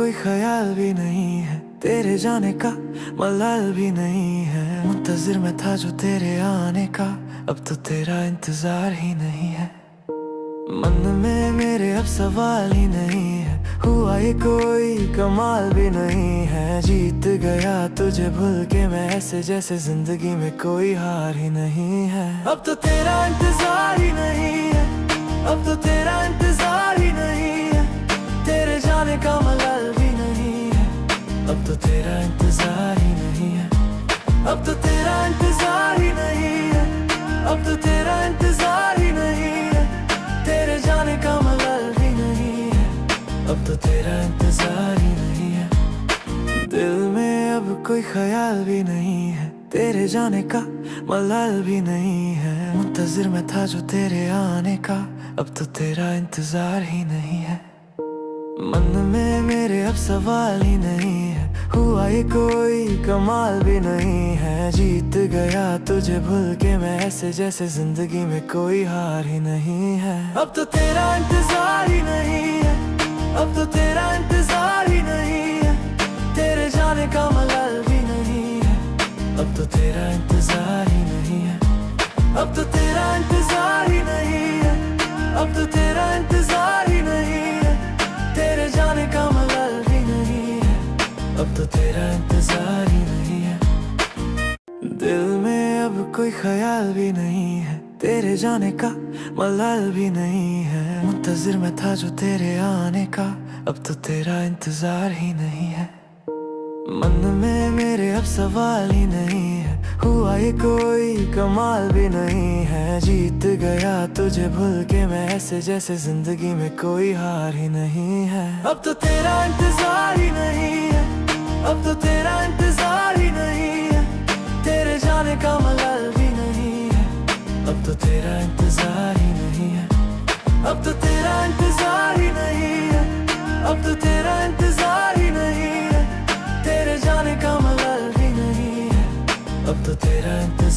कोई ख्याल भी नहीं है, तेरे जाने का मलाल भी नहीं है। मुंतजिर मैं था जो तेरे आने का, अब तो तेरा इंतजार ही नहीं है। मन में मेरे अब सवाल ही नहीं है, हुआ ये कोई कमाल भी नहीं है। जीत गया तुझे भूल के मैं, ऐसे जैसे जिंदगी में कोई हार ही नहीं है। अब तो तेरा इंतजार ही नहीं है, अब तो तेरा इंतजार ही नहीं है। तेरे जाने का मलाल भी नहीं है, अब तो तेरा इंतजार ही नहीं है। अब तो तेरा इंतजार ही नहीं है, अब तो तेरा इंतजार ही नहीं है। तेरे जाने का मलाल भी नहीं है, अब तो तेरा इंतजार ही नहीं है। दिल में अब कोई ख्याल भी नहीं है, तेरे जाने का मलाल भी नहीं है। मुंतजिर मैं था जो तेरे आने का, अब तो तेरा इंतजार ही नहीं है। मन में मेरे अब सवाल ही नहीं है, हुआ ये कोई कमाल भी नहीं है। जीत गया तुझे भूल के मैं, ऐसे जैसे जिंदगी में कोई हार ही नहीं है। अब तो तेरा इंतजार ही नहीं है, अब तो तेरा इंतजार ही नहीं है। तेरे जाने का मलाल भी नहीं है, अब तो तेरा इंतजार ही नहीं है। अब तो तेरा इंतजार ही नहीं है, अब तो तेरा इंतजार ही नहीं है। तेरे जाने का मलाल भी नहीं है, अब तो तेरा इंतजार ही नहीं है। दिल में अब कोई ख्याल भी नहीं है, तेरे जाने का मलाल भी नहीं है। मुंतजिर मैं था जो तेरे आने का, अब तो तेरा इंतजार ही नहीं है। मन में मेरे अब सवाल ही नहीं है, हुआ ये कोई कमाल भी नहीं है। जीत गया तुझे भूल के मैं, ऐसे जैसे जिंदगी में कोई हार ही नहीं है। अब तो तेरा इंतजार ही नहीं है, अब तो तेरा इंतजार ही नहीं है। तेरे जाने का मलाल भी नहीं है, अब तो तेरा इंतजार ही नहीं है। अब तो तेरा इंतजार ही नहीं है, अब तो तेरा इंतजार ही नहीं है। तेरे जाने का मलाल भी नहीं है, अब तो तेरा इंतजार